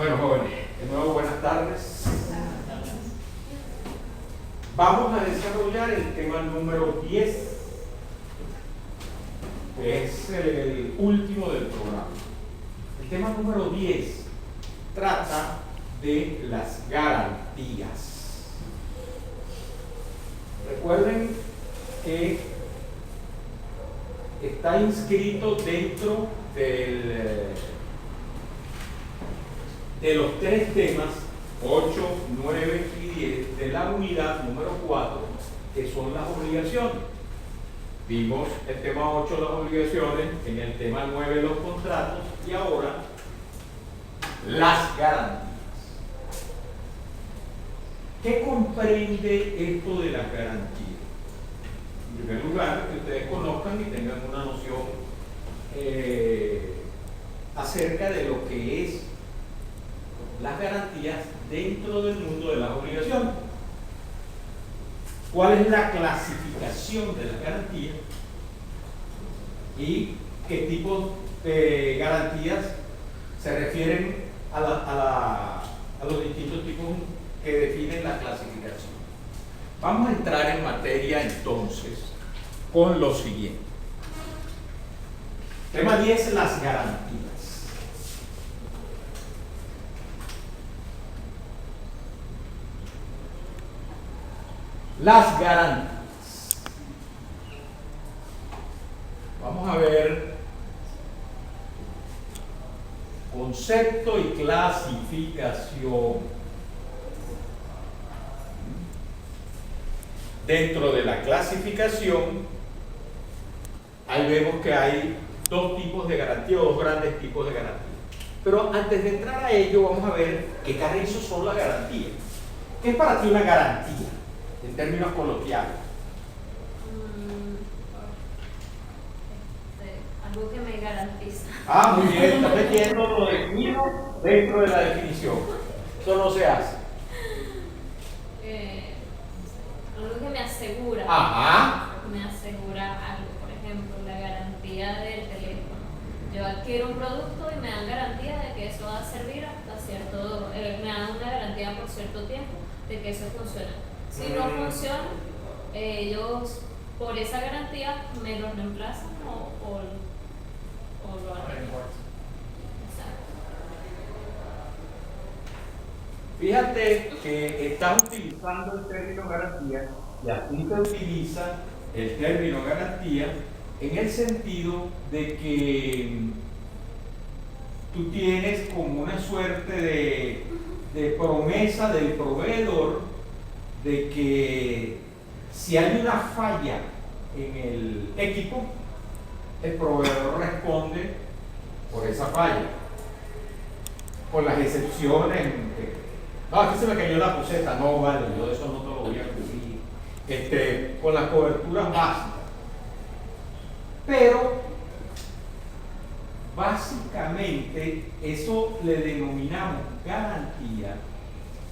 Bueno, jóvenes, de nuevo buenas tardes. Vamos a desarrollar el tema número 10, que es el último del programa. El tema número 10 trata de las garantías. Recuerden que está inscrito dentro de los tres temas 8, 9 y 10 de la unidad número 4, que son las obligaciones. Vimos el tema 8, las obligaciones, en el tema 9, los contratos, y ahora las garantías. ¿Qué comprende esto de las garantías? En primer lugar, que ustedes conozcan y tengan una noción acerca de lo que es las garantías dentro del mundo de las obligaciones. ¿Cuál es la clasificación de las garantías? ¿Y qué tipo de garantías se refieren a los distintos tipos que definen la clasificación? Vamos a entrar en materia entonces con lo siguiente. Tema 10, las garantías. Las garantías. Vamos a ver concepto y clasificación. Dentro de la clasificación, ahí vemos que hay dos tipos de garantía, dos grandes tipos de garantía. Pero antes de entrar a ello, vamos a ver qué carrizos son las garantías. ¿Qué es para ti una garantía, en términos coloquiales? Algo que me garantiza. Ah, muy bien, está metiendo lo definido dentro de la definición. Eso no se hace. Algo que me asegura. Ajá. Me asegura algo. Por ejemplo, la garantía del teléfono. Yo adquiero un producto y me dan garantía de que eso va a servir hasta cierto, me dan una garantía por cierto tiempo de que eso funciona. Si no funciona, ellos por esa garantía me lo reemplazan o lo hacen. Fíjate que estás utilizando el término garantía y aquí se utiliza el término garantía en el sentido de que tú tienes como una suerte de promesa del proveedor de que si hay una falla en el equipo, el proveedor responde por esa falla, con las excepciones. No, aquí se me cayó la poseta. No, vale, yo de eso no te lo voy a cubrir. Con las coberturas básicas. Pero, básicamente, eso le denominamos garantía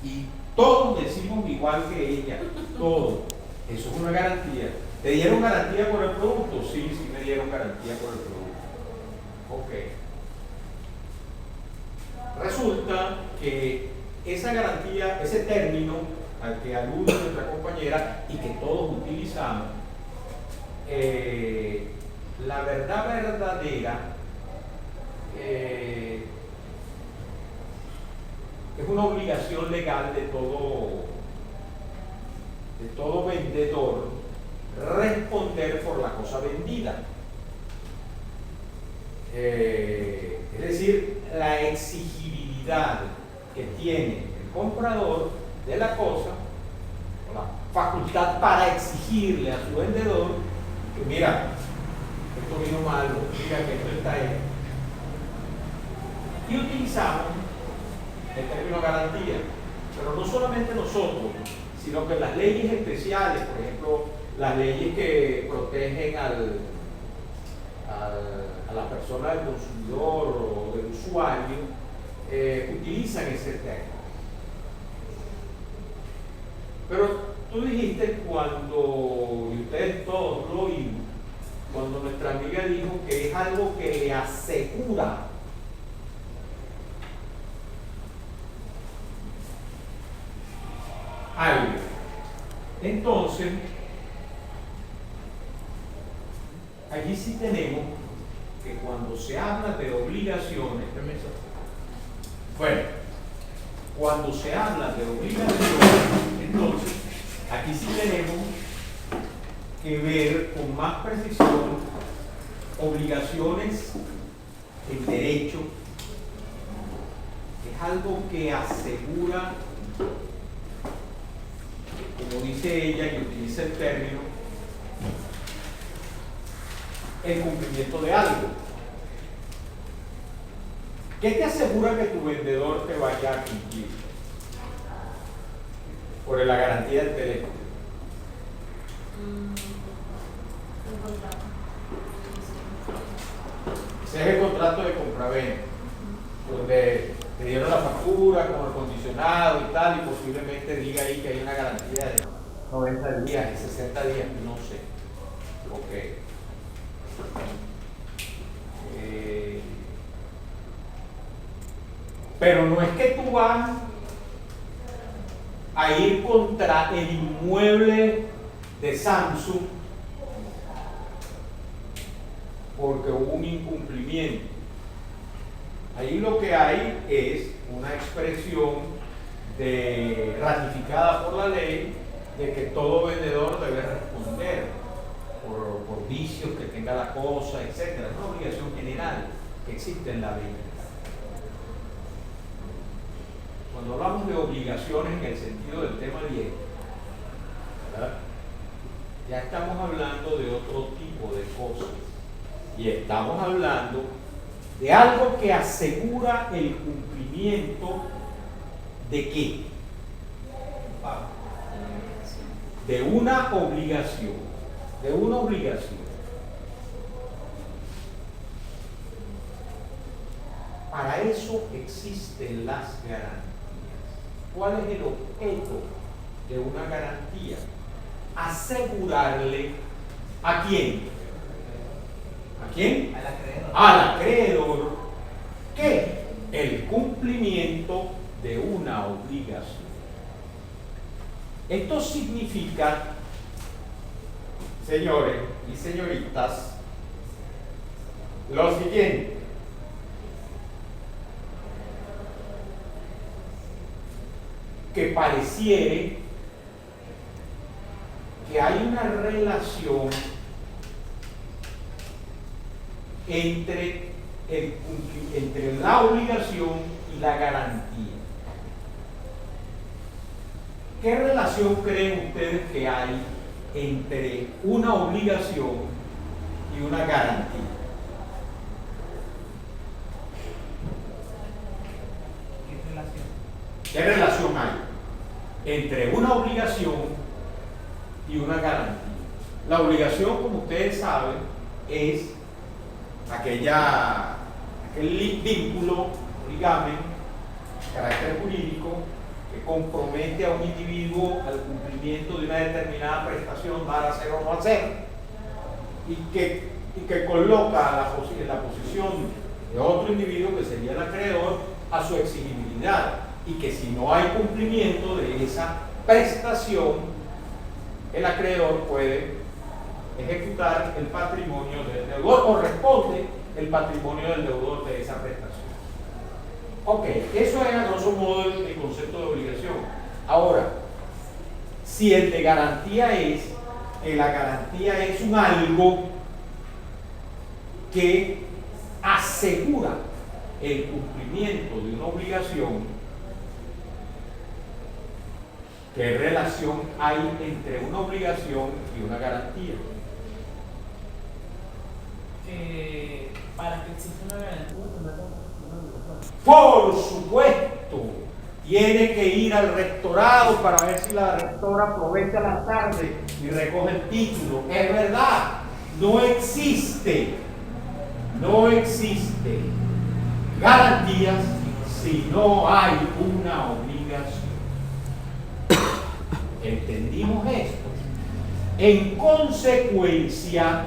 y todos decimos igual que ella. Todos. Eso es una garantía. ¿Te dieron garantía por el producto? Sí, sí me dieron garantía por el producto. Ok. Resulta que esa garantía, ese término al que alude nuestra compañera y que todos utilizamos, la verdad verdadera es una obligación legal de todo vendedor responder por la cosa vendida. Es decir, la exigibilidad que tiene el comprador de la cosa, o la facultad para exigirle a su vendedor que mira, esto vino malo, mira que esto está ahí. Y utilizamos el término garantía, pero no solamente nosotros, sino que las leyes especiales, por ejemplo, las leyes que protegen a la persona del consumidor o del usuario, utilizan ese término. Pero tú dijiste cuando, y ustedes todos lo oímos, cuando nuestra amiga dijo que es algo que le asegura Entonces, allí sí tenemos que cuando se habla de obligaciones, bueno, cuando se habla de obligaciones, entonces, aquí sí tenemos que ver con más precisión obligaciones en derecho, que es algo que asegura, como dice ella, y utiliza el término, el cumplimiento de algo. ¿Qué te asegura que tu vendedor te vaya a cumplir? Por la garantía del teléfono. Un contrato. Ese es el contrato de compraventa, donde te dieron la factura con el condicionado y tal, y posiblemente diga ahí que hay una garantía de 90 días y 60 días, no sé. Ok. Pero no es que tú vas a ir contra el inmueble de Samsung porque hubo un incumplimiento. Ahí lo que hay es una expresión ratificada por la ley de que todo vendedor debe responder por vicios que tenga la cosa, etc. Es una obligación general que existe en la ley. Cuando hablamos de obligaciones en el sentido del tema 10, ¿verdad?, ya estamos hablando de otro tipo de cosas. Y estamos hablando de algo que asegura el cumplimiento de ¿qué? De una obligación. De una obligación. Para eso existen las garantías. ¿Cuál es el objeto de una garantía? Asegurarle ¿a quién? ¿A quién? Al acreedor. Al acreedor que el cumplimiento de una obligación. Esto significa, señores y señoritas, lo siguiente. Que pareciere que hay una relación entre la obligación y la garantía. ¿Qué relación creen ustedes que hay entre una obligación y una garantía? ¿Qué relación? ¿Qué relación hay entre una obligación y una garantía? La obligación, como ustedes saben, es aquel vínculo, ligamen, carácter jurídico, que compromete a un individuo al cumplimiento de una determinada prestación, dar, hacer o no hacer, y que coloca en la posición de otro individuo, que sería el acreedor, a su exigibilidad, y que si no hay cumplimiento de esa prestación, el acreedor puede ejecutar el patrimonio del deudor o responde el patrimonio del deudor de esa prestación. Ok, eso es a grosso modo el concepto de obligación. Ahora, si el de garantía es que la garantía es un algo que asegura el cumplimiento de una obligación, ¿qué relación hay entre una obligación y una garantía? Que para que exista una garantía, Por supuesto, tiene que ir al rectorado para ver si la rectora aprovecha la tarde y recoge el título. Es verdad, no existe garantías si no hay una obligación. ¿Entendimos esto? En consecuencia,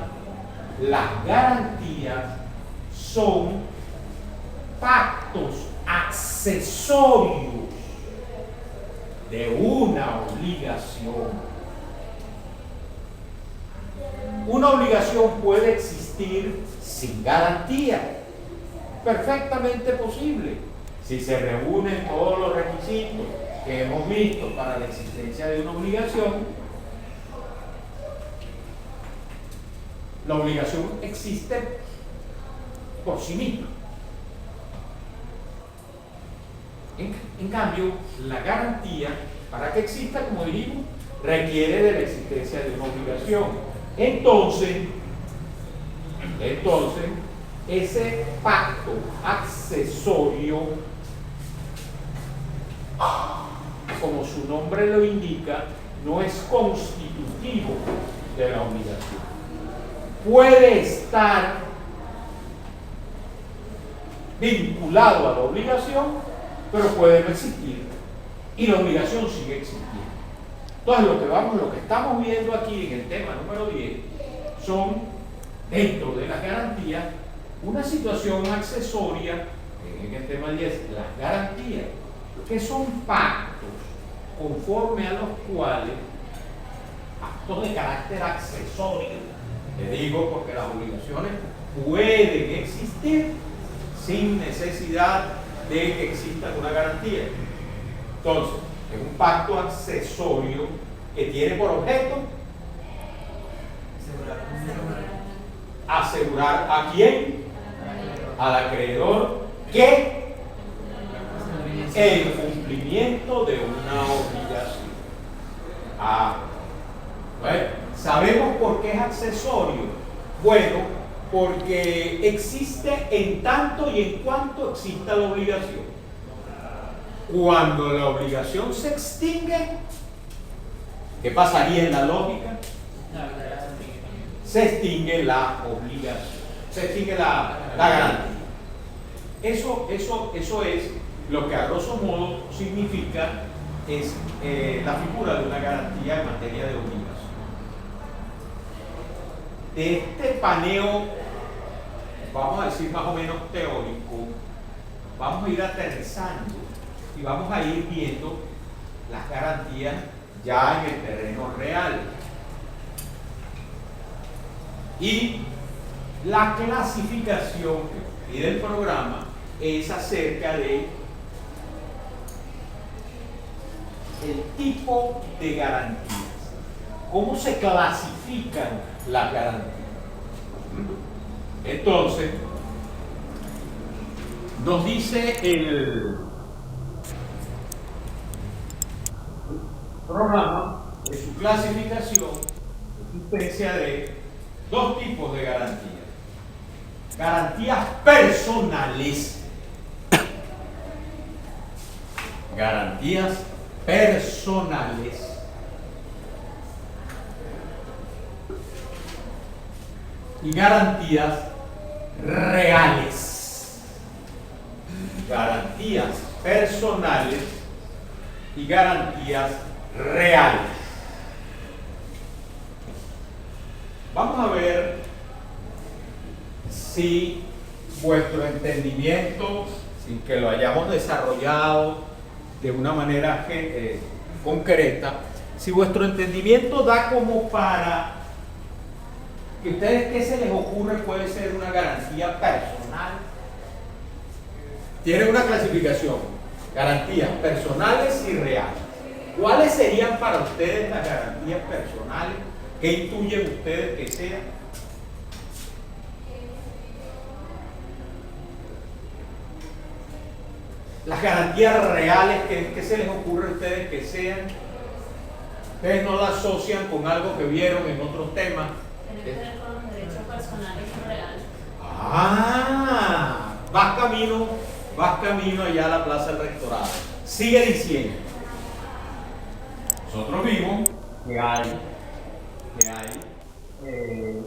las garantías son pactos accesorios de una obligación. una obligación puede existir sin garantía. Perfectamente posible. Si se reúnen todos los requisitos que hemos visto para la existencia de una obligación, la obligación existe por sí misma. En cambio, la garantía, para que exista, como dijimos, requiere de la existencia de una obligación. Entonces, ese pacto accesorio, como su nombre lo indica, no es constitutivo de la obligación. Puede estar vinculado a la obligación, pero puede no existir, y la obligación sigue existiendo. Entonces lo que estamos viendo aquí en el tema número 10 son, dentro de las garantías, una situación accesoria, en el tema 10, las garantías, que son pactos conforme a los cuales, pactos de carácter accesorio, te digo porque las obligaciones pueden existir sin necesidad de que exista una garantía. Entonces, es un pacto accesorio que tiene por objeto asegurar a quién, al acreedor, que el cumplimiento de una obligación. Bueno, ¿sabemos por qué es accesorio? Bueno, porque existe en tanto y en cuanto exista la obligación. Cuando la obligación se extingue, ¿qué pasaría en la lógica? Se extingue la obligación, se extingue la garantía. Eso es lo que a grosso modo significa es la figura de una garantía en materia de obligación. De este paneo, vamos a decir más o menos teórico, vamos a ir aterrizando y vamos a ir viendo las garantías ya en el terreno real. Y la clasificación que pide el programa es acerca de el tipo de garantías. ¿Cómo se clasifican las garantías? Entonces, nos dice el programa de su clasificación, existencia de dos tipos de garantías. Garantías personales. Garantías personales. Y garantías reales. Garantías personales y garantías reales. Vamos a ver si vuestro entendimiento, sin que lo hayamos desarrollado de una manera concreta, si vuestro entendimiento da como para que ustedes, ¿qué se les ocurre? Puede ser una garantía personal. Tiene una clasificación: garantías personales y reales. ¿Cuáles serían para ustedes las garantías personales? ¿Qué intuyen ustedes que sean? Las garantías reales, ¿qué se les ocurre a ustedes que sean? Ustedes no las asocian con algo que vieron en otros temas. Tiene que ver con los derechos personales y reales. Vas camino allá a la plaza del rectorado. Sigue diciendo. Nosotros vimos que hay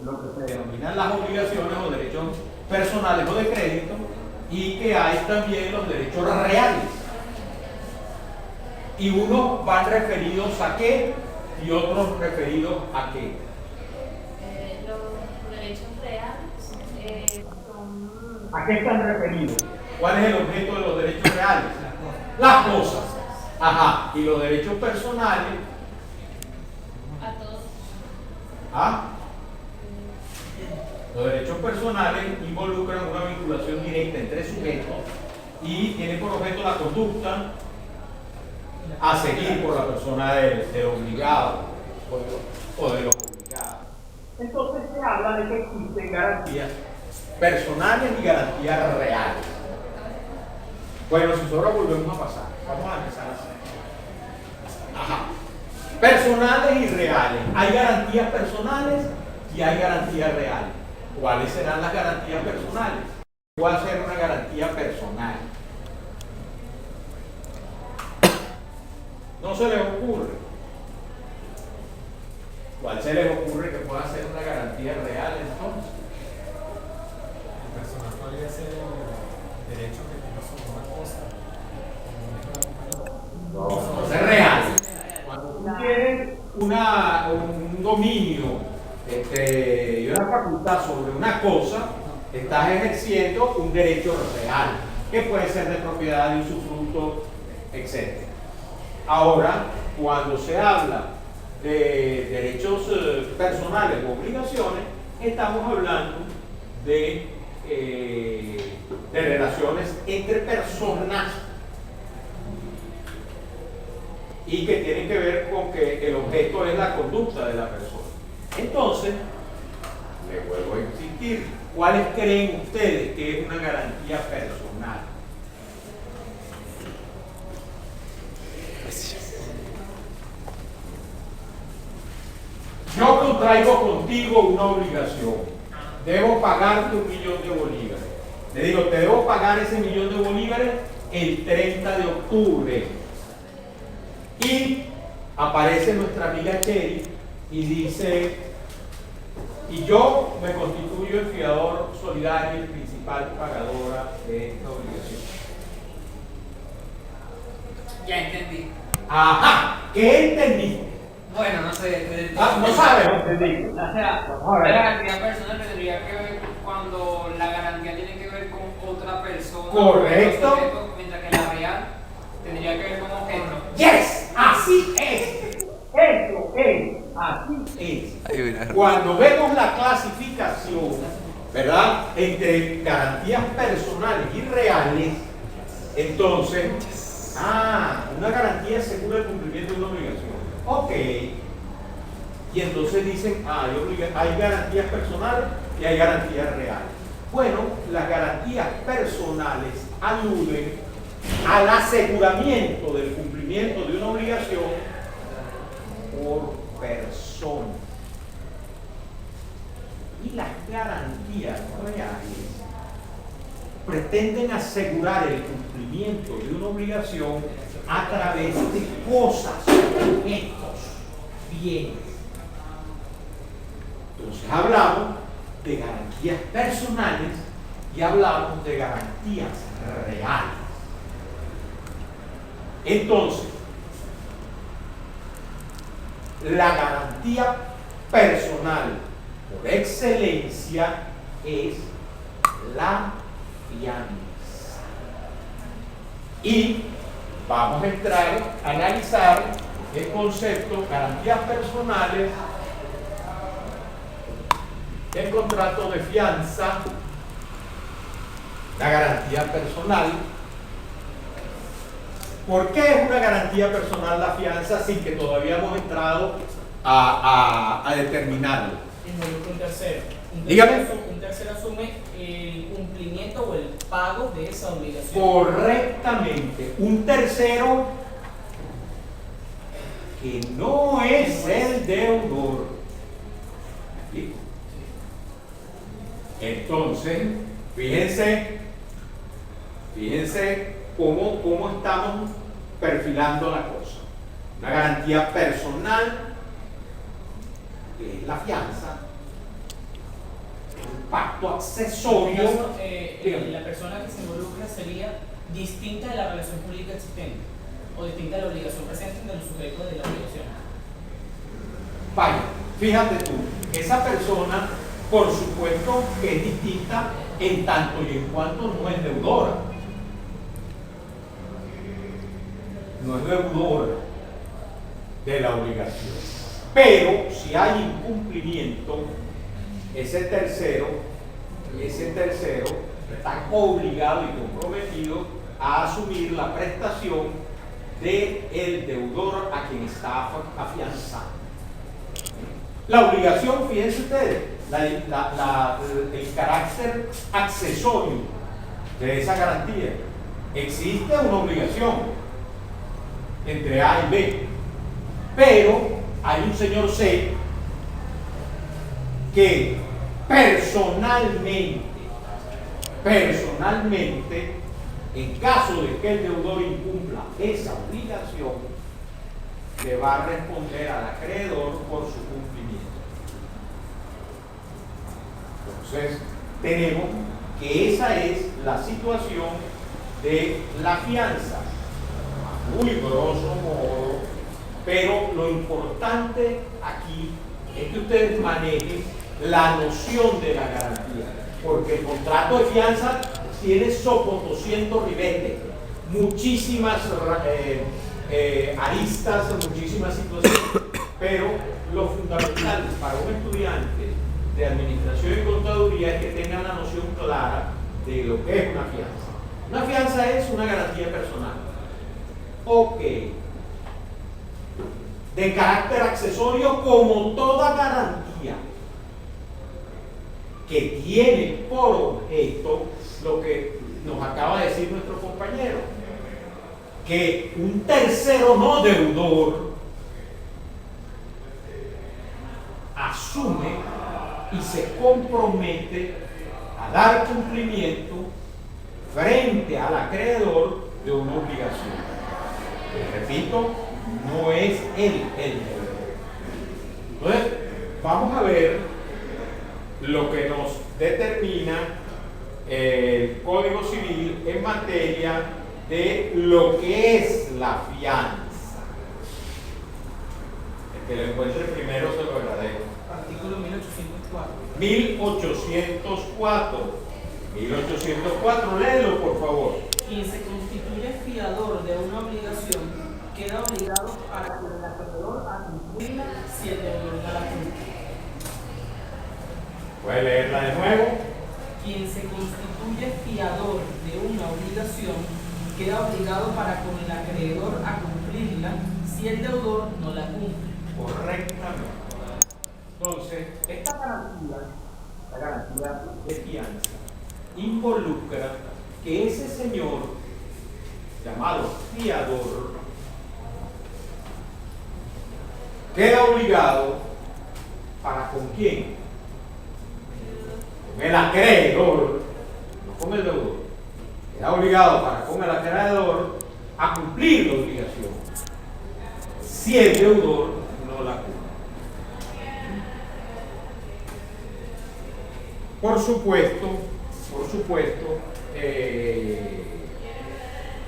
lo que se denominan las obligaciones o derechos personales o de crédito, y que hay también los derechos reales. Y unos van referidos a qué y otros referidos a qué. Los derechos reales son... ¿A qué están referidos? ¿Cuál es el objeto de los derechos reales? Las cosas. Ajá. ¿Y los derechos personales? A todos. ¿Ah? Los derechos personales involucran una vinculación directa entre sujetos y tienen por objeto la conducta a seguir por la persona del obligado o de los obligados. Entonces se habla de que existen garantías personales y garantías reales. Bueno, si ahora volvemos a pasar, vamos a empezar así. Ajá. Personales y reales. Hay garantías personales y hay garantías reales. ¿Cuáles serán las garantías personales? ¿Cuál será una garantía personal? No se les ocurre. ¿Cuál se les ocurre que pueda ser una garantía real entonces? El personal podría ser el derecho que tenga sobre una cosa. No es real. Cuando tú tienes un dominio y una facultad sobre una cosa, estás ejerciendo un derecho real, que puede ser de propiedad, de usufructo, etc. Ahora, cuando se habla de derechos personales o obligaciones, estamos hablando de relaciones entre personas y que tienen que ver con que el objeto es la conducta de la persona. Entonces, le vuelvo a insistir, ¿cuáles creen ustedes que es una garantía personal? Yo contraigo contigo una obligación. Debo pagarte 1.000.000 de bolívares. Le digo, te debo pagar ese 1.000.000 de bolívares el 30 de octubre. Y aparece nuestra amiga Cherry y dice, y yo me constituyo el fiador solidario y principal pagadora de esta obligación. Ya entendí. Ajá, ¿qué entendiste? Bueno, no sé. No sabes, no entendí. O sea, la garantía personal tendría que ver cuando la garantía tiene que ver con otra persona. Correcto. Objeto, mientras que la real tendría que ver con objeto. Yes, así es. Eso es, así es. Cuando vemos la clasificación, ¿verdad?, entre garantías personales y reales, entonces, una garantía asegura el cumplimiento de una obligación. Ok. Y entonces dicen, hay garantías personales y hay garantías reales. Bueno, las garantías personales aluden al aseguramiento del cumplimiento de una obligación por persona. Y las garantías reales pretenden asegurar el cumplimiento de una obligación a través de cosas, objetos, bienes. Entonces hablamos de garantías personales y hablamos de garantías reales. Entonces, la garantía personal por excelencia es la fianza. Y vamos a analizar el concepto garantías personales, el contrato de fianza, la garantía personal. ¿Por qué es una garantía personal la fianza sin que todavía hemos entrado a determinarlo? Involucra un tercero. Dígame. Un tercero asume el cumplimiento o el pago de esa obligación. Correctamente. Un tercero que no es el deudor. ¿Me explico? Entonces, fíjense cómo estamos perfilando la cosa. Una garantía personal, que es la fianza, un pacto accesorio. La persona que se involucra sería distinta de la relación pública existente o distinta de la obligación presente de los sujetos de la obligación. Vaya, fíjate tú, esa persona, por supuesto que es distinta en tanto y en cuanto no es deudora. No es deudora de la obligación. Pero si hay incumplimiento, ese tercero está obligado y comprometido a asumir la prestación del deudor a quien está afianzando. La obligación, fíjense ustedes, el carácter accesorio de esa garantía. Existe una obligación entre A y B, pero hay un señor C que personalmente, en caso de que el deudor incumpla esa obligación, le va a responder al acreedor por su cumplimiento. Entonces, tenemos que esa es la situación de la fianza, a muy grosso modo, pero lo importante aquí es que ustedes manejen la noción de la garantía, porque el contrato de fianza tiene sopotoscientos ribetes, muchísimas aristas, muchísimas situaciones, pero lo fundamental para un estudiante de administración y contaduría es que tenga la noción clara de lo que es una fianza. Una fianza es una garantía personal. Ok. De carácter accesorio, como toda garantía que tiene por objeto lo que nos acaba de decir nuestro compañero, que un tercero no deudor asume y se compromete a dar cumplimiento frente al acreedor de una obligación. Repito, no es él el deudor. Entonces, vamos a ver lo que nos determina el Código Civil en materia de lo que es la fianza. El que lo encuentre primero se lo agradezco. Artículo 1804. 1804, léelo por favor. Quien se constituye fiador de una obligación queda obligado para con el acreedor a cumplirla si el deudor no la cumple. ¿Puede leerla de nuevo? Quien se constituye fiador de una obligación queda obligado para con el acreedor a cumplirla si el deudor no la cumple. Correctamente. Entonces, esta garantía, la garantía de fianza, involucra que ese señor llamado fiador queda obligado para con quién, con el acreedor, no con el deudor, queda obligado para con el acreedor a cumplir la obligación si el deudor no la cumple. Por supuesto,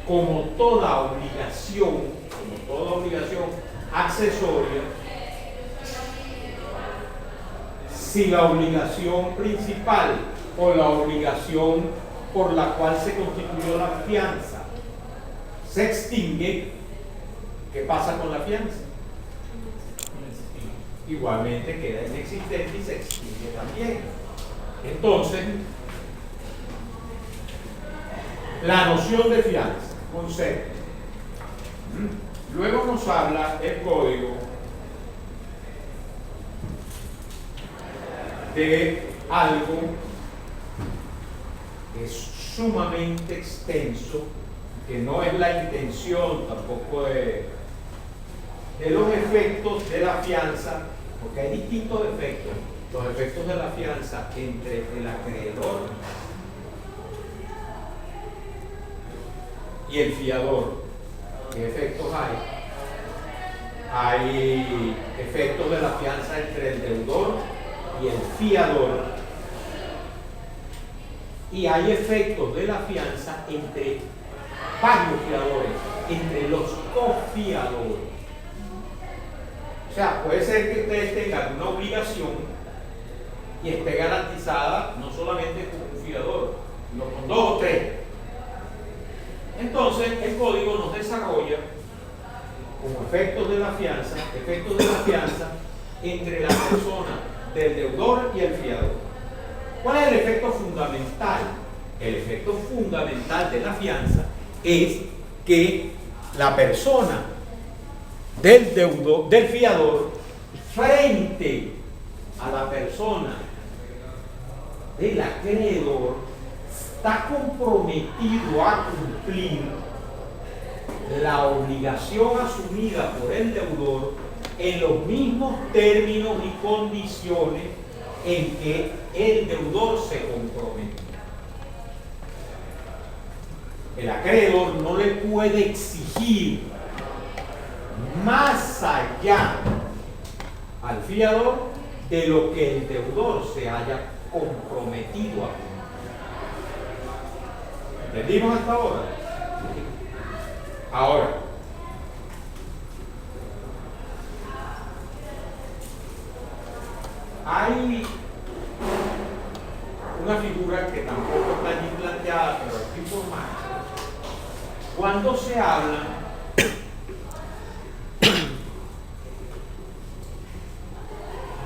como toda obligación accesoria, si la obligación principal o la obligación por la cual se constituyó la fianza se extingue, ¿qué pasa con la fianza? Igualmente queda inexistente y se extingue también. Entonces, la noción de fianza, concepto. Luego nos habla el código de algo que es sumamente extenso, que no es la intención tampoco de los efectos de la fianza, porque hay distintos efectos. Los efectos de la fianza entre el acreedor y el fiador. ¿Qué efectos hay? Hay efectos de la fianza entre el deudor y el fiador. Y hay efectos de la fianza entre varios fiadores, entre los cofiadores. O sea, puede ser que ustedes tengan una obligación y esté garantizada no solamente con un fiador, sino con 2 o 3. Entonces, el código nos desarrolla como efectos de la fianza entre la persona del deudor y el fiador. ¿Cuál es el efecto fundamental? El efecto fundamental de la fianza es que la persona del deudor, del fiador, frente a la persona del acreedor, está comprometido a cumplir la obligación asumida por el deudor en los mismos términos y condiciones en que el deudor se comprometió. El acreedor no le puede exigir más allá al fiador de lo que el deudor se haya comprometido a cumplir. ¿Entendimos hasta ahora? Ahora, hay una figura que tampoco está allí planteada, pero es importante. Cuando se habla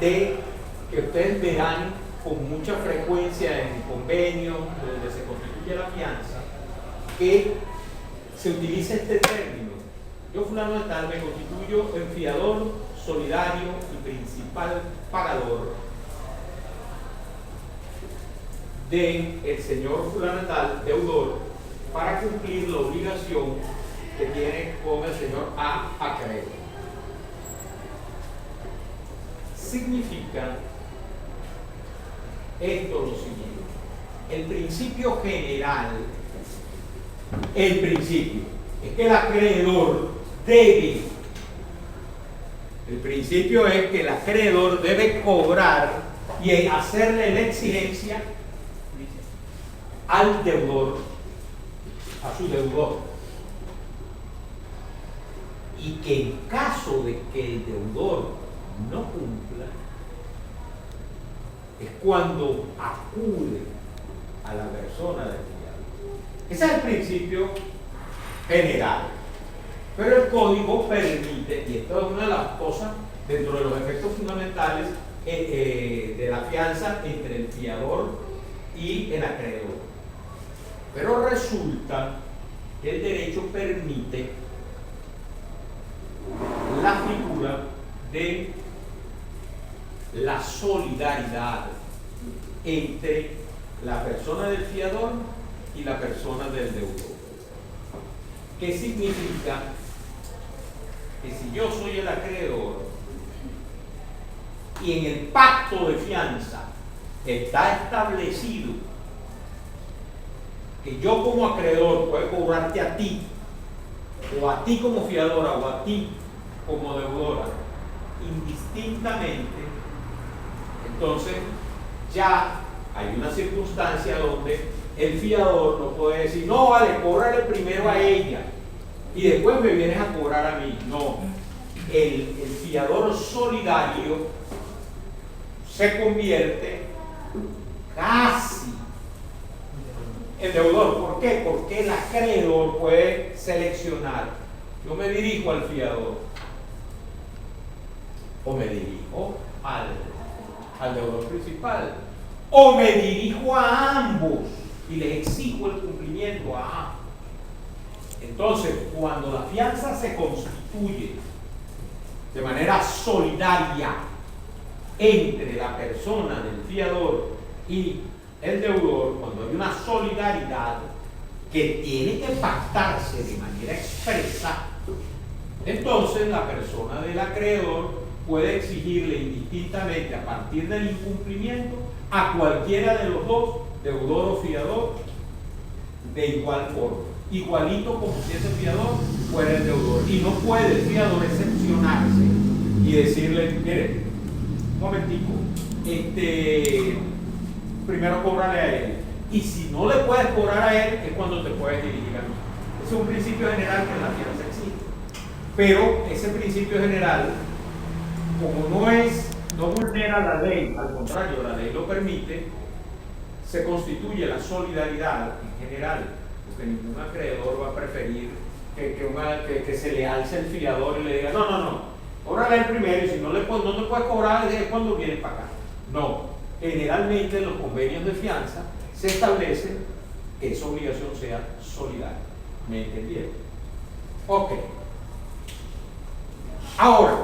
de que ustedes verán con mucha frecuencia en convenios donde se constituye la fianza, que se utiliza este término: yo fulano de tal me constituyo en fiador solidario y principal pagador del señor fulano de tal, deudor, para cumplir la obligación que tiene con el señor A acreedor. Significa esto lo siguiente: el principio general, el principio es que el acreedor debe, el principio es que el acreedor debe cobrar y hacerle la exigencia al deudor, a su deudor, y que en caso de que el deudor no cumpla, es cuando acude a la persona del fiador. Ese es el principio general. Pero el código permite, y esto es una de las cosas dentro de los efectos fundamentales de la fianza entre el fiador y el acreedor. Pero resulta que el derecho permite la figura de la solidaridad entre la persona del fiador y la persona del deudor. ¿Qué significa? Que si yo soy el acreedor y en el pacto de fianza está establecido que yo como acreedor puedo cobrarte a ti, o a ti como fiadora, o a ti como deudora, indistintamente, entonces ya hay una circunstancia donde el fiador no puede decir: no, vale, cóbrale primero a ella y después me vienes a cobrar a mí. No, el fiador solidario se convierte casi en deudor. ¿Por qué? Porque el acreedor puede seleccionar: yo me dirijo al fiador o me dirijo al deudor principal, o me dirijo a ambos y les exijo el cumplimiento a ambos. Entonces, cuando la fianza se constituye de manera solidaria entre la persona del fiador y el deudor, cuando hay una solidaridad que tiene que pactarse de manera expresa, entonces la persona del acreedor puede exigirle indistintamente, a partir del incumplimiento, a cualquiera de los dos, deudor o fiador, de igual forma, igualito como si ese fiador fuera el deudor. Y no puede el fiador excepcionarse y decirle: mire, un momentico, primero cóbrale a él, y si no le puedes cobrar a él, es cuando te puedes dirigir a mí. Ese es un principio general que en la fianza existe, pero ese principio general, como no vulnera la ley, al contrario, la ley lo permite, se constituye la solidaridad en general, porque ningún acreedor va a preferir que se le alce el fiador y le diga: no, cóbrale el primero, y si no te puedes cobrar es cuando vienes para acá. No, generalmente en los convenios de fianza se establece que esa obligación sea solidaria. ¿Me entendieron? Ok. Ahora,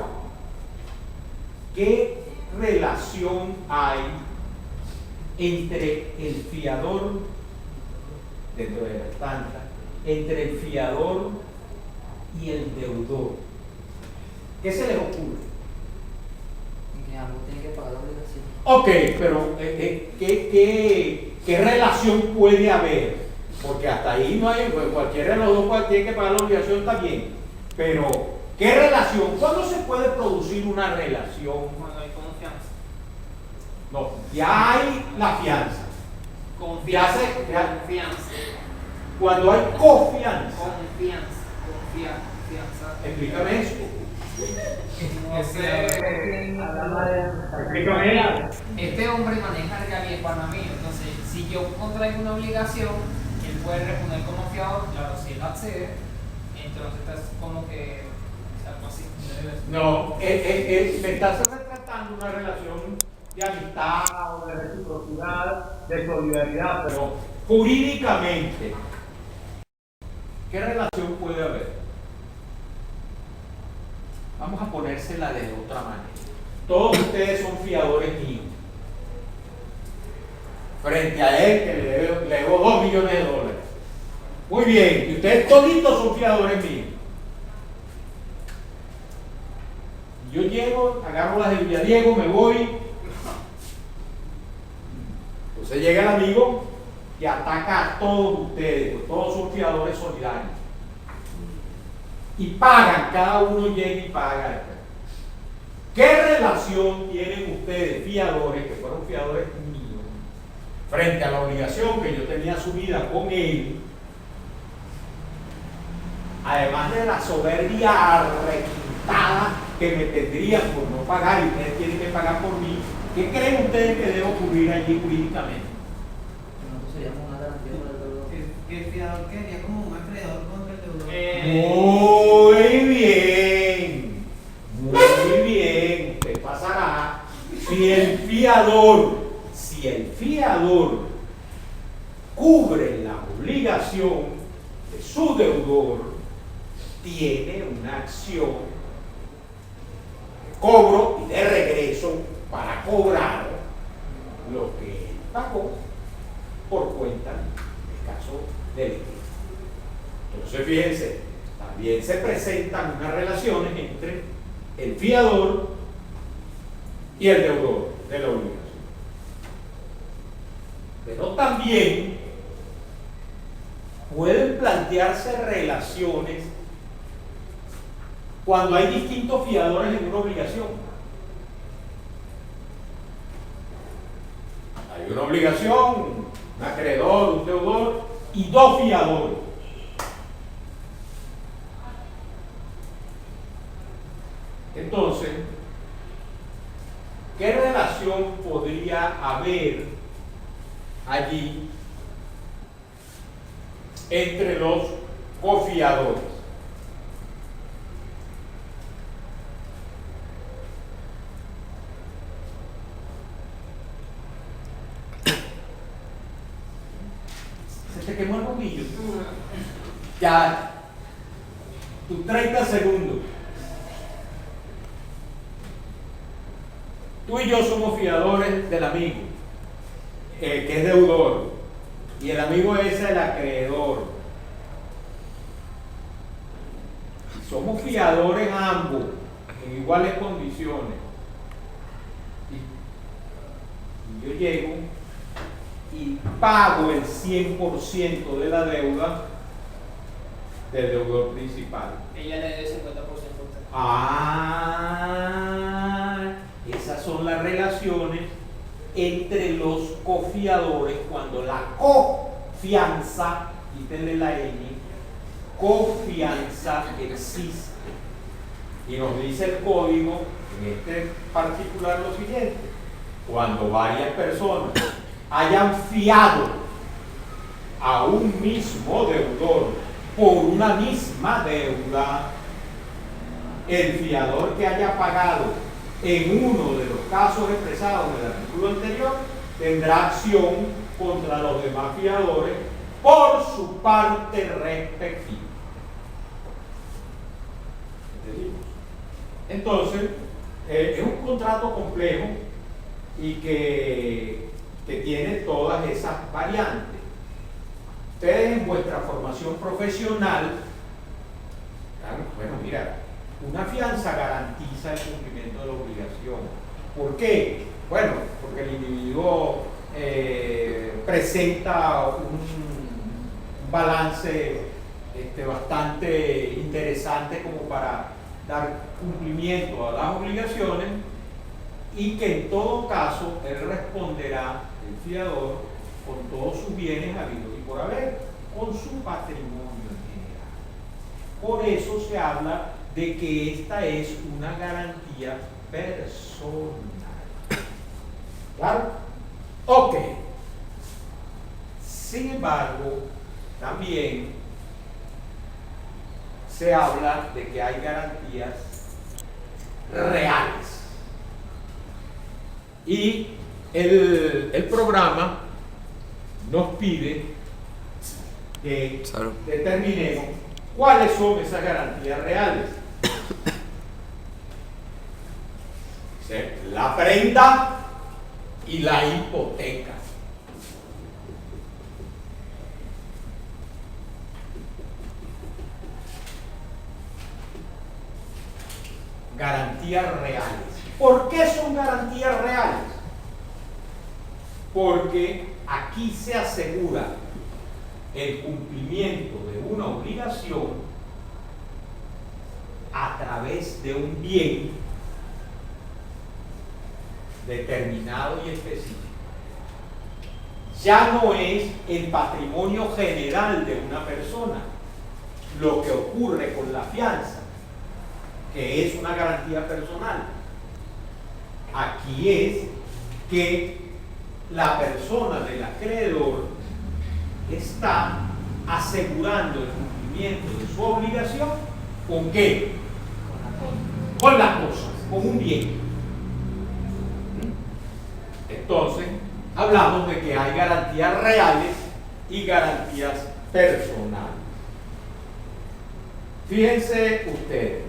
¿qué relación hay entre el fiador, dentro de la estancia, entre el fiador y el deudor? ¿Qué se les ocurre? Que ambos tienen que pagar la obligación. Ok, pero ¿qué relación puede haber? Porque hasta ahí no hay, pues cualquiera de los dos tiene que pagar la obligación, está bien. Pero, ¿qué relación? ¿Cuándo se puede producir una relación? Cuando hay confianza. No, ya hay la fianza. Confianza. Ya. Confianza. Cuando hay confianza. Confianza. Explícame eso. No sé. Explícame. Este hombre maneja regalías para mí, entonces si yo contraigo una obligación, él puede responder como fiador, claro, si él accede, entonces es como que algo así. No, me estás retratando una relación de amistad o de reciprocidad, de solidaridad, pero jurídicamente, ¿qué relación puede haber? Vamos a ponérsela de otra manera. Todos ustedes son fiadores míos. Frente a él, que le debo 2 millones de dólares. Muy bien, y ustedes toditos son fiadores míos. Yo llego, agarro las de Villadiego, me voy. Entonces llega el amigo y ataca a todos ustedes, pues todos son fiadores solidarios. Y pagan, cada uno llega y paga. ¿Qué relación tienen ustedes, fiadores, que fueron fiadores míos, frente a la obligación que yo tenía asumida con él? Además de la soberbia requintada que me tendrían por no pagar y ustedes tienen que pagar por mí, ¿qué creen ustedes que debe ocurrir allí jurídicamente? Nosotros seríamos una garantía para el deudor. Que el fiador quedaría como un acreedor contra el deudor. Muy bien, usted pasará. Si el fiador cubre la obligación de su deudor, tiene una acción de cobro y de regreso para cobrar lo que él pagó por cuenta del caso del litigio. Entonces, fíjense, también se presentan unas relaciones entre el fiador y el deudor de la obligación. Pero también pueden plantearse relaciones cuando hay distintos fiadores en una obligación. Hay una obligación, un acreedor, un deudor y 2 fiadores. Entonces, ¿qué relación podría haber allí entre los cofiadores? Se te quemó el bombillo. Ya, tus 30 segundos. Tú y yo somos fiadores del amigo, que es deudor, y el amigo es el acreedor. Somos fiadores ambos, en iguales condiciones. Y yo llego y pago el 100% de la deuda del deudor principal. Ella le debe 50% a usted. Esas son las relaciones entre los cofiadores cuando la confianza, quítenle la N, confianza existe. Y nos dice el código, en este particular, lo siguiente: cuando varias personas hayan fiado a un mismo deudor por una misma deuda, el fiador que haya pagado en uno de los casos expresados en el artículo anterior tendrá acción contra los demás fiadores por su parte respectiva. ¿Entendimos? Entonces, es un contrato complejo y que tiene todas esas variantes. Ustedes en vuestra formación profesional, bueno, mira, una fianza garantiza el cumplimiento de la obligación. ¿Por qué? Bueno, porque el individuo presenta un balance bastante interesante como para dar cumplimiento a las obligaciones, y que en todo caso él responderá, el fiador, con todos sus bienes habidos y por haber, con su patrimonio en general. Por eso se habla de que esta es una garantía personal. ¿Claro? Ok. Sin embargo, también se habla de que hay garantías reales. Y el programa nos pide que determinemos cuáles son esas garantías reales. La prenda y la hipoteca. Garantías reales. ¿Por qué son garantías reales? Porque aquí se asegura el cumplimiento de una obligación a través de un bien determinado y específico. Ya no es el patrimonio general de una persona lo que ocurre con la fianza, que es una garantía personal. Aquí es que la persona del acreedor está asegurando el cumplimiento de su obligación. ¿Con qué? Con las cosas, con un bien. Entonces, hablamos de que hay garantías reales y garantías personales. Fíjense ustedes.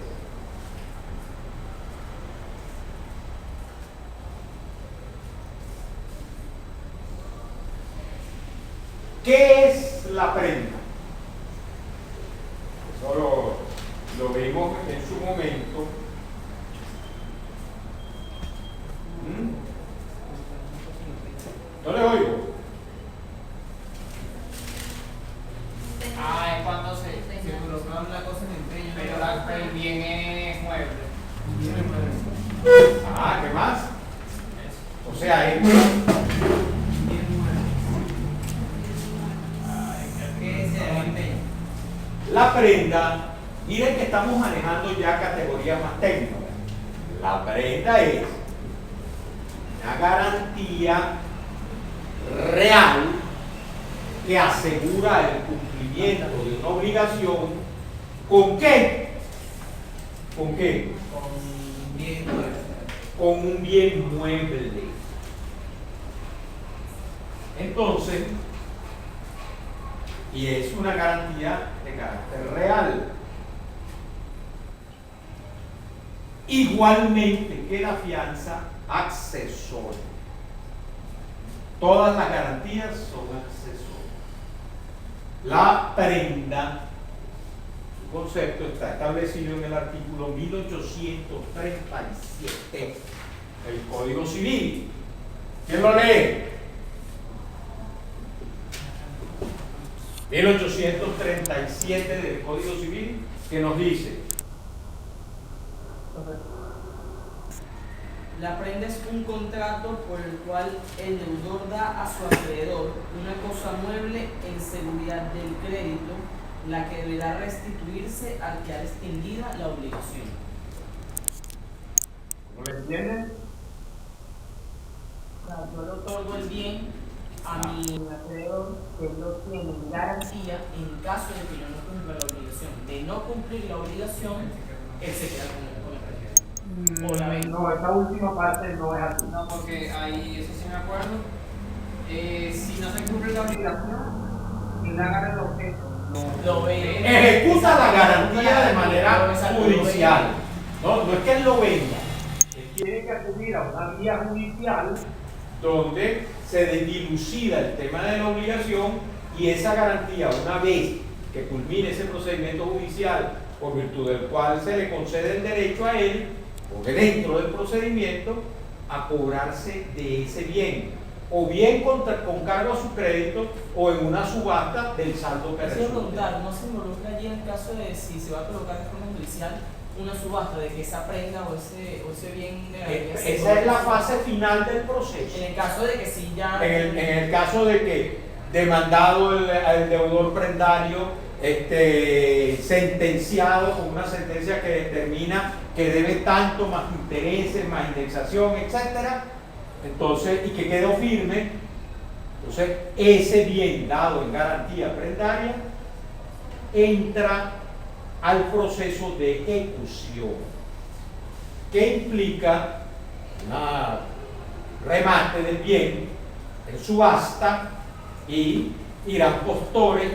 ¿Qué es la prenda? Eso lo vimos en su momento. No le oigo. Es cuando se colocaban una cosa en empeño. pero el bien es mueble. ¿Qué más? O sea, es la prenda. Miren que estamos manejando ya categorías más técnicas. La prenda es una garantía real que asegura el cumplimiento de una obligación. ¿Con qué? ¿Con qué? Con un bien mueble. Entonces, y es una garantía de carácter real. Igualmente que la fianza accesoria. Todas las garantías son accesorias. La prenda, su concepto está establecido en el artículo 1837 del Código Civil. ¿Quién lo lee? 1837 del Código Civil, que nos dice: la prenda es un contrato por el cual el deudor da a su acreedor una cosa mueble en seguridad del crédito, la que deberá restituirse al que ha extinguida la obligación. ¿No lo entienden? Yo le otorgo el bien a mi acreedor, que él lo tiene en garantía en caso de que yo no cumpla la obligación. De no cumplir la obligación, él se queda con el crédito. No, esta última parte no es así. No, porque ahí, eso sí me acuerdo, Si no se cumple la obligación, ¿quién agarra el objeto? Lo ve. Ejecuta la garantía de manera Exacto, judicial. No es que él lo venda. Él tiene que acudir a una vía judicial donde se dilucida el tema de la obligación y esa garantía, una vez que culmine ese procedimiento judicial por virtud del cual se le concede el derecho a él, porque dentro del procedimiento, a cobrarse de ese bien, o bien con cargo a su crédito o en una subasta del saldo que Quiero resulte. preguntar, ¿no se involucra allí en el caso de si se va a colocar de forma judicial una subasta de que esa prenda o ese bien de garantía se Esa es la coloque? fase final del proceso. En el caso de que si ya... En el caso de que demandado el deudor prendario, sentenciado con una sentencia que determina que debe tanto más intereses, más indexación, etcétera, entonces, y que quedó firme, entonces ese bien dado en garantía prendaria entra al proceso de ejecución, que implica un remate del bien en subasta y irán postores,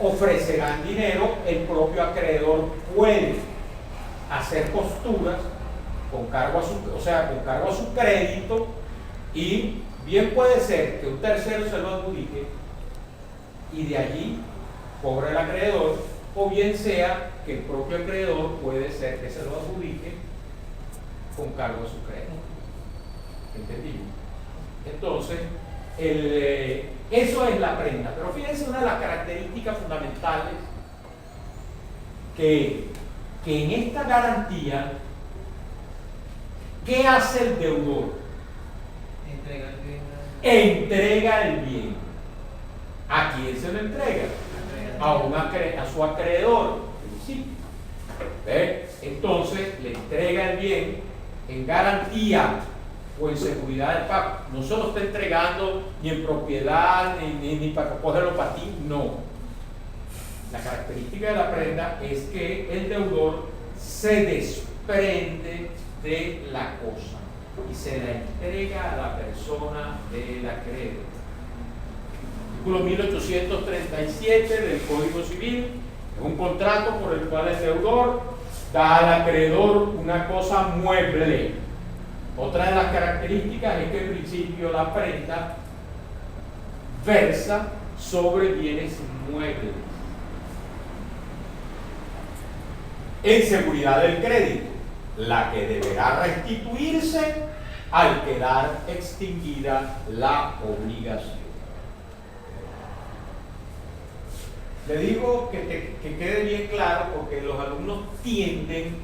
ofrecerán dinero, el propio acreedor puede hacer posturas con cargo a su crédito, y bien puede ser que un tercero se lo adjudique y de allí cobre el acreedor, o bien sea que el propio acreedor puede ser que se lo adjudique con cargo a su crédito. ¿Entendimos? Entonces, eso es la prenda. Pero fíjense una de las características fundamentales que en esta garantía, ¿qué hace el deudor? Entrega el bien. Entrega el bien. ¿A quién se lo entrega? A su acreedor. Sí. ¿Ve? Entonces le entrega el bien en garantía o en seguridad del pago. No se lo está entregando ni en propiedad ni para cogerlo para ti, no. La característica de la prenda es que el deudor se desprende de la cosa y se la entrega a la persona del acreedor. Artículo 1837 del Código Civil es un contrato por el cual el deudor da al acreedor una cosa mueble. Otra de las características es que en principio la prenda versa sobre bienes muebles. En seguridad del crédito, la que deberá restituirse al quedar extinguida la obligación. Le digo que quede bien claro, porque los alumnos tienden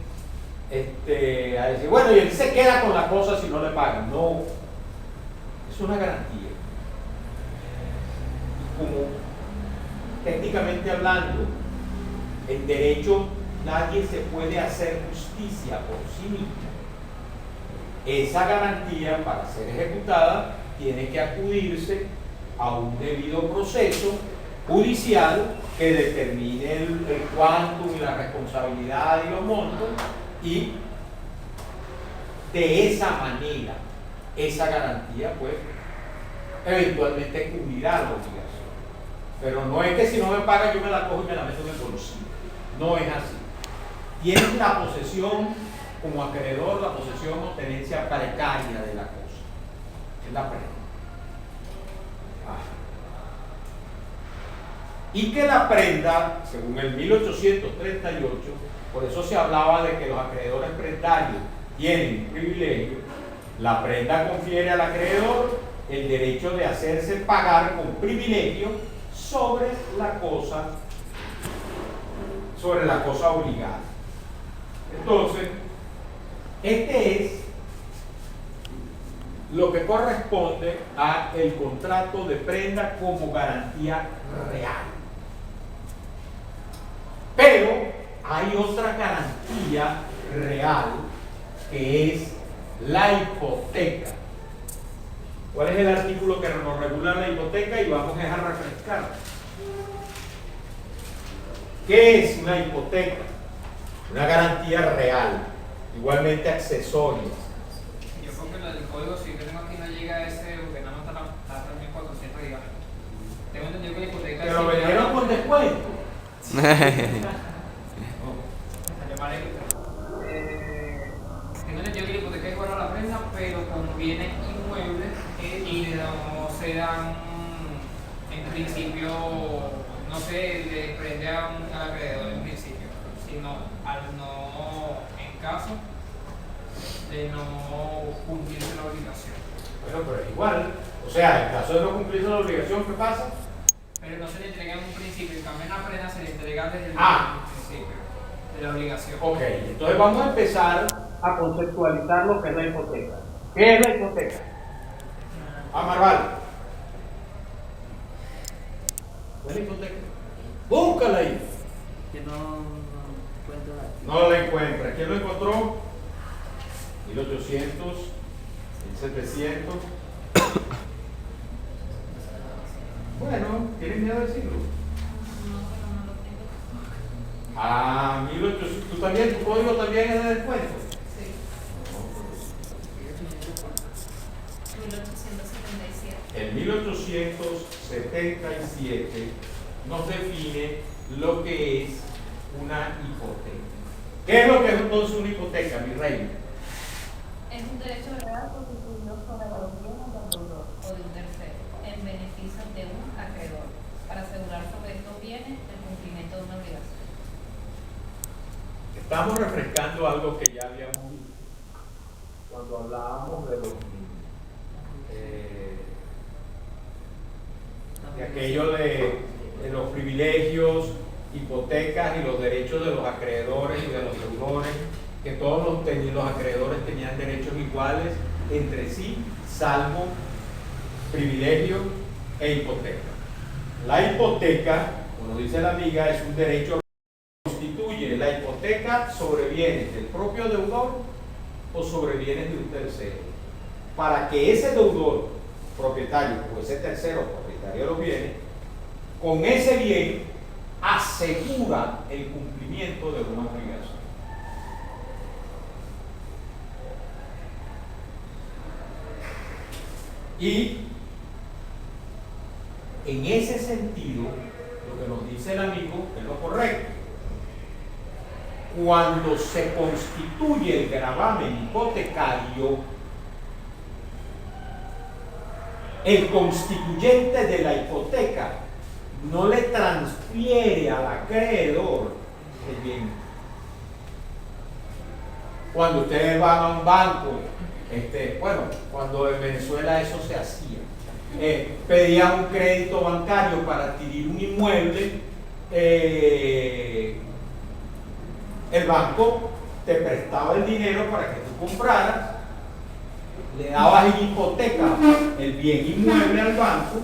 a decir, bueno, y él se queda con la cosa si no le pagan. No, es una garantía. Y como técnicamente hablando, en derecho nadie se puede hacer justicia por sí mismo. Esa garantía, para ser ejecutada, tiene que acudirse a un debido proceso judicial que determine el cuántum y la responsabilidad y los montos, y de esa manera esa garantía pues eventualmente cubrirá la obligación. Pero no es que si no me paga yo me la cojo y me la meto en el bolsillo. No es así. Tienes la posesión como acreedor, la posesión o tenencia precaria de la cosa. Es la prenda. Y que la prenda, según el 1838, por eso se hablaba de que los acreedores prendarios tienen privilegio, la prenda confiere al acreedor el derecho de hacerse pagar con privilegio sobre la cosa obligada. Entonces, este es lo que corresponde a el contrato de prenda como garantía real. Pero hay otra garantía real, que es la hipoteca. ¿Cuál es el artículo que nos regula la hipoteca? Y vamos a refrescar. ¿Qué es una hipoteca? Una garantía real, igualmente accesoria. Yo creo que el código civil que tengo aquí no llega a ese, porque nada más está Tengo entendido que la hipoteca es igual a la prenda, pero con bienes inmuebles y no se dan, en principio, no se le prende al acreedor en principio, sino al no, en caso de no cumplirse la obligación. Bueno, pero es igual. O sea, en caso de no cumplirse la obligación, ¿qué pasa? Pero no se le entrega en un principio, en cambio en la prenda se le entrega desde el principio de la obligación. Ok, entonces vamos a empezar a conceptualizar lo que es la hipoteca. ¿Qué es la hipoteca? Marval. ¿Qué es la hipoteca? Búscala ahí. Que no encuentro nada. No la encuentra. ¿Quién lo encontró? 1800, 1700. Bueno, ¿tienes miedo de decirlo? No, pero no lo tengo. Ah, 1800. ¿Tú también? ¿Tu código también es de descuento? Sí. 1877. En 1877 nos define lo que es una hipoteca. ¿Qué es lo que es entonces una hipoteca, mi reina? Es un derecho legal constituido sobre los bienes del deudor o de un tercero en beneficio de un acreedor para asegurar sobre estos bienes el cumplimiento de una obligación. Estamos refrescando algo que ya habíamos visto cuando hablábamos de los de aquello de los privilegios, hipotecas y los derechos de los acreedores y de los deudores, que todos los acreedores tenían derechos iguales entre sí, salvo privilegio e hipoteca. La hipoteca, como dice la amiga, es un derecho que constituye la hipoteca sobre bienes del propio deudor o sobre bienes de un tercero, para que ese deudor propietario o ese tercero propietario de los bienes, con ese bien asegura el cumplimiento de una obligación. Y en ese sentido, lo que nos dice el amigo es lo correcto. Cuando se constituye el gravamen hipotecario, el constituyente de la hipoteca no le transfiere al acreedor el bien. Cuando ustedes van a un banco, bueno, cuando en Venezuela eso se hacía, pedían un crédito bancario para adquirir un inmueble, el banco te prestaba el dinero para que tú compraras, le dabas en hipoteca el bien inmueble al banco,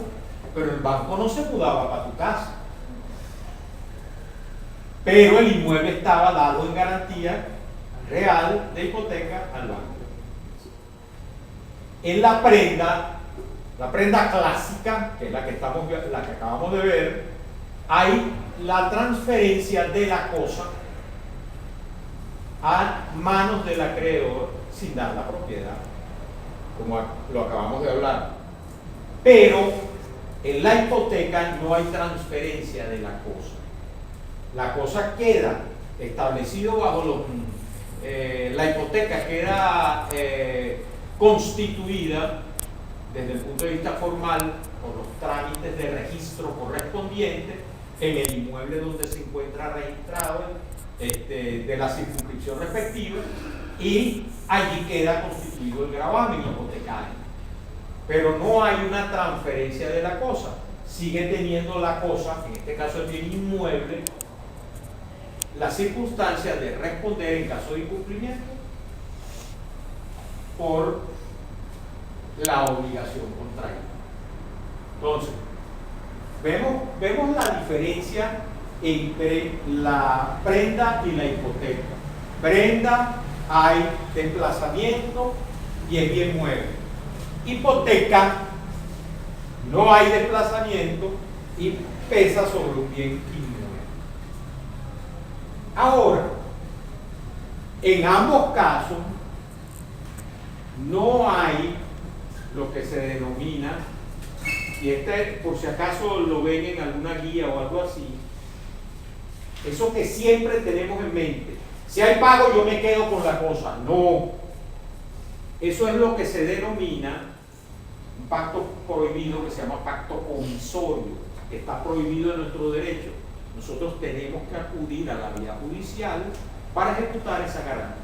pero el banco no se mudaba para tu casa. Pero el inmueble estaba dado en garantía real de hipoteca al banco. En la prenda clásica, que es la que acabamos de ver, hay la transferencia de la cosa a manos del acreedor sin dar la propiedad, como lo acabamos de hablar. Pero en la hipoteca no hay transferencia de la cosa. La cosa queda establecido bajo la hipoteca queda constituida desde el punto de vista formal por los trámites de registro correspondientes en el inmueble donde se encuentra registrado de la circunscripción respectiva, y allí queda constituido el gravamen hipotecario. Pero no hay una transferencia de la cosa, sigue teniendo la cosa, en este caso el bien inmueble, la circunstancia de responder en caso de incumplimiento por la obligación contraída. Entonces, vemos la diferencia entre la prenda y la hipoteca. Prenda, hay desplazamiento y es bien mueble. Hipoteca, no hay desplazamiento y pesa sobre un bien inmueble. Ahora, en ambos casos no hay lo que se denomina, y por si acaso lo ven en alguna guía o algo así, Eso que siempre tenemos en mente. Si hay pago, yo me quedo con la cosa. No. Eso es lo que se denomina un pacto prohibido, que se llama pacto comisorio, que está prohibido en nuestro derecho. Nosotros tenemos que acudir a la vía judicial para ejecutar esa garantía.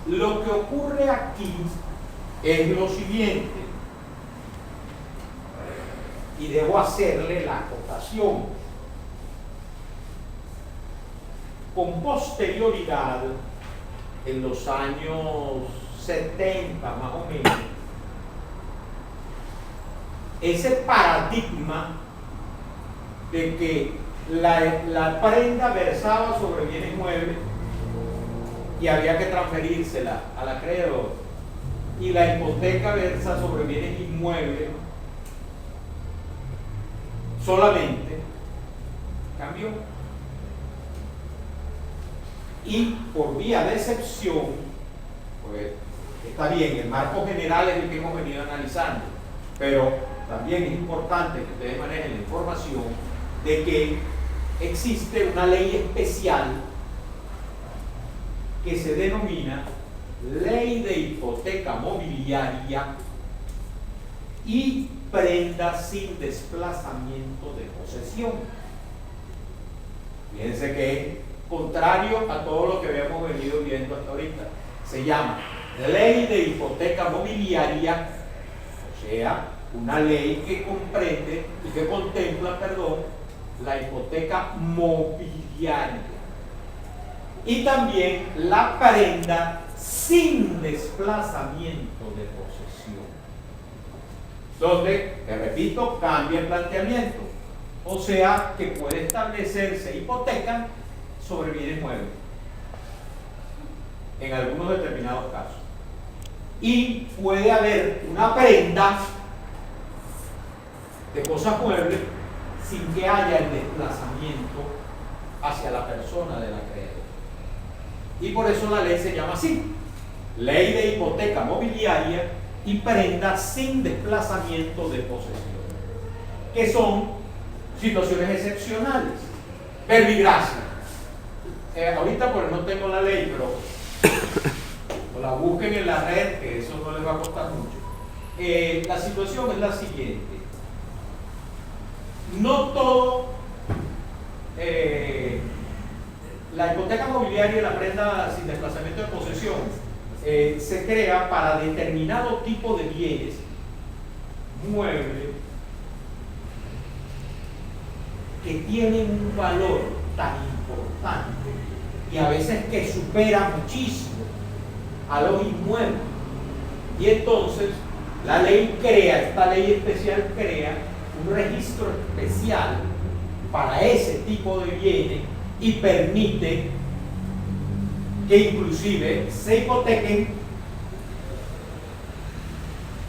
Lo que ocurre aquí es lo siguiente, y debo hacerle la acotación. Con posterioridad, en los años 70 más o menos, ese paradigma de que la prenda versaba sobre bienes muebles y había que transferírsela al acreedor, y la hipoteca versa sobre bienes inmuebles solamente, cambió. Y por vía de excepción, pues está bien, el marco general es el que hemos venido analizando, pero también es importante que ustedes manejen la información de que existe una ley especial que se denomina Ley de Hipoteca Mobiliaria y Prenda sin Desplazamiento de Posesión. Fíjense que es contrario a todo lo que habíamos venido viendo hasta ahorita. Se llama Ley de Hipoteca Mobiliaria, o sea, una ley que comprende y que contempla, la hipoteca mobiliaria y también la prenda sin desplazamiento de posesión, donde, te repito, cambia el planteamiento, o sea que puede establecerse hipoteca sobre bienes muebles en algunos determinados casos, y puede haber una prenda de cosas muebles sin que haya el desplazamiento hacia la persona del acreedor. Y por eso la ley se llama así: Ley de Hipoteca Mobiliaria y Prenda sin Desplazamiento de Posesión, que son situaciones excepcionales. Verbigracia. Ahorita pues no tengo la ley, pero la busquen en la red, que eso no les va a costar mucho. La situación es la siguiente: no todo, la hipoteca mobiliaria y la prenda sin desplazamiento de posesión se crea para determinado tipo de bienes muebles que tienen un valor tan importante y a veces que supera muchísimo a los inmuebles. Y entonces la ley crea, esta ley especial crea un registro especial para ese tipo de bienes y permite que inclusive se hipotequen,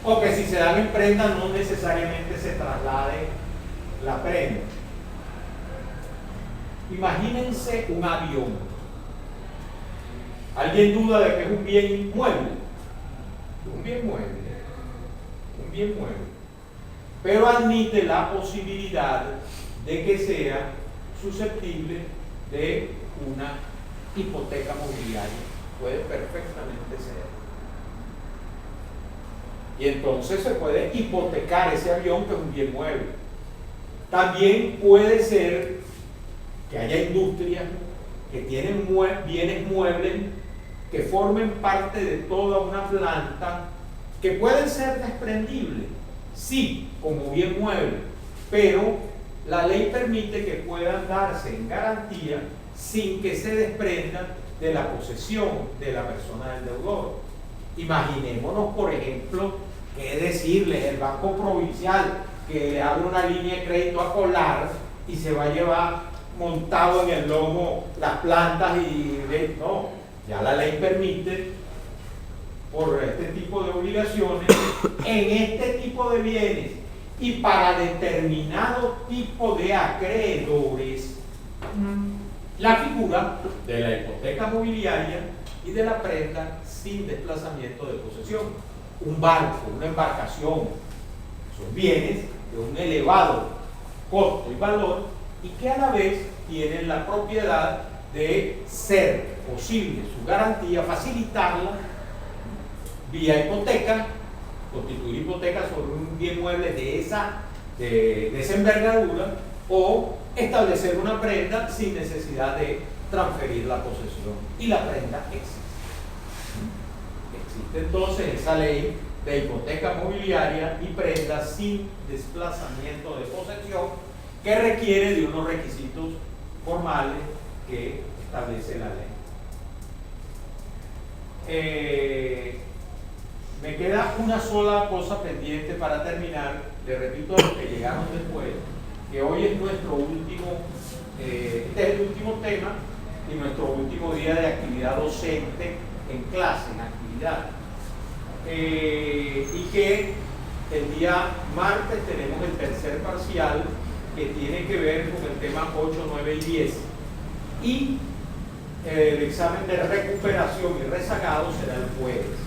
o que si se dan en prenda no necesariamente se traslade la prenda. Imagínense un avión. ¿Alguien duda de que es un bien inmueble? Un bien mueble. Un bien mueble. Pero admite la posibilidad de que sea susceptible de una hipoteca mobiliaria. Puede perfectamente ser. Y entonces se puede hipotecar ese avión, que es un bien mueble. También puede ser que haya industrias que tienen bienes muebles que formen parte de toda una planta, que pueden ser desprendibles, sí, como bien mueble, pero la ley permite que puedan darse en garantía sin que se desprendan de la posesión de la persona del deudor. Imaginémonos, por ejemplo, que decirles el Banco Provincial que le abre una línea de crédito a Colar y se va a llevar montado en el lomo las plantas y no, ya la ley permite, por este tipo de obligaciones, en este tipo de bienes y para determinado tipo de acreedores, la figura de la hipoteca mobiliaria y de la prenda sin desplazamiento de posesión. Un barco, una embarcación, son bienes de un elevado costo y valor, y que a la vez tienen la propiedad de ser posible su garantía, facilitarla vía hipoteca, constituir hipoteca sobre un bien mueble de esa envergadura, o establecer una prenda sin necesidad de transferir la posesión, y la prenda existe. Existe entonces esa ley de hipoteca mobiliaria y prenda sin desplazamiento de posesión, que requiere de unos requisitos formales que establece la ley. Me queda una sola cosa pendiente para terminar. Le repito a los que llegaron después, que hoy es nuestro último, este es el último tema y nuestro último día de actividad docente en clase, en actividad. Y que el día martes tenemos el tercer parcial, que tiene que ver con el tema 8, 9 y 10. Y el examen de recuperación y rezagado será el jueves.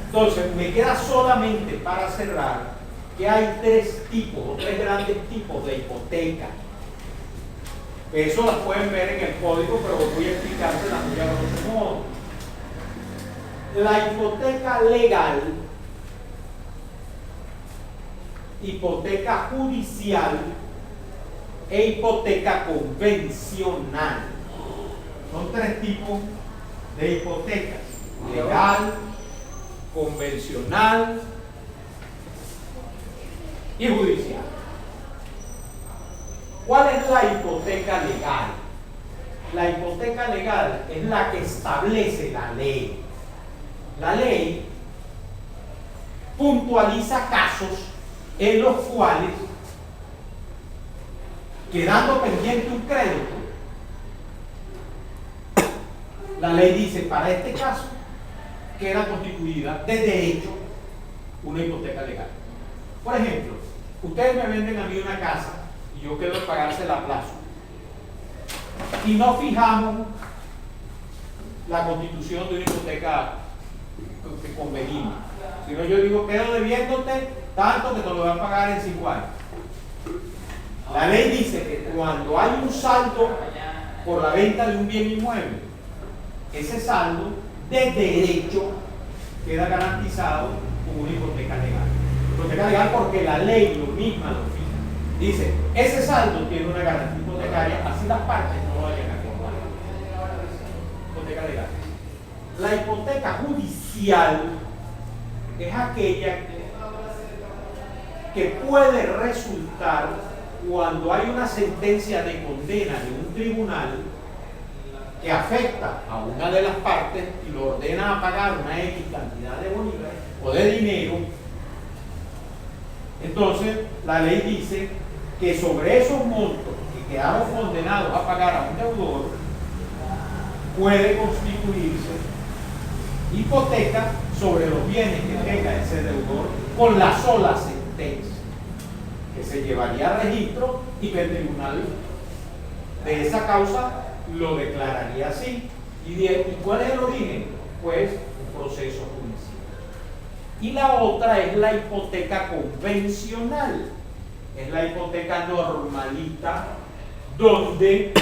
Entonces, me queda solamente para cerrar que hay tres grandes tipos de hipoteca. Eso las pueden ver en el código, pero voy a explicárselas muy a grosso modo. La hipoteca legal, hipoteca judicial e hipoteca convencional. Son tres tipos de hipotecas: legal, convencional y judicial. ¿Cuál es la hipoteca legal? La hipoteca legal es la que establece la ley. La ley puntualiza casos en los cuales, quedando pendiente un crédito, la ley dice: para este caso queda constituida de derecho una hipoteca legal. Por ejemplo, ustedes me venden a mí una casa y yo quiero pagársela a plazo, y no fijamos la constitución de una hipoteca que convenimos, sino yo digo: quedo debiéndote tanto que te lo voy a pagar en 5 años. La ley dice que cuando hay un saldo por la venta de un bien inmueble, ese saldo de derecho queda garantizado con una hipoteca legal. Hipoteca legal porque la ley lo misma lo fija. Dice: ese saldo tiene una garantía hipotecaria, así las partes no vayan a acordar. Hipoteca legal. La hipoteca judicial es aquella que puede resultar cuando hay una sentencia de condena de un tribunal que afecta a una de las partes y lo ordena a pagar una X cantidad de bolívares o de dinero. Entonces la ley dice que sobre esos montos que quedaron condenados a pagar a un deudor, puede constituirse hipoteca sobre los bienes que tenga ese deudor con la sola sentencia, que se llevaría a registro y que el tribunal de esa causa lo declararía así. ¿Y cuál es el origen? Pues un proceso judicial. Y la otra es la hipoteca convencional. Es la hipoteca normalita, donde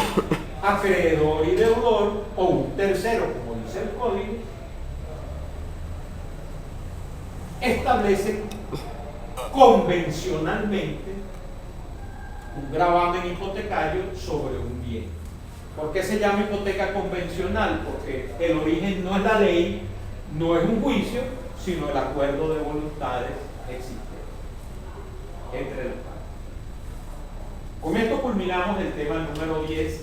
acreedor y deudor, o un tercero, como dice el código, establecen convencionalmente un gravamen hipotecario sobre un bien. ¿Por qué se llama hipoteca convencional? Porque el origen no es la ley, no es un juicio, sino el acuerdo de voluntades existente entre los partes. Con esto culminamos el tema número 10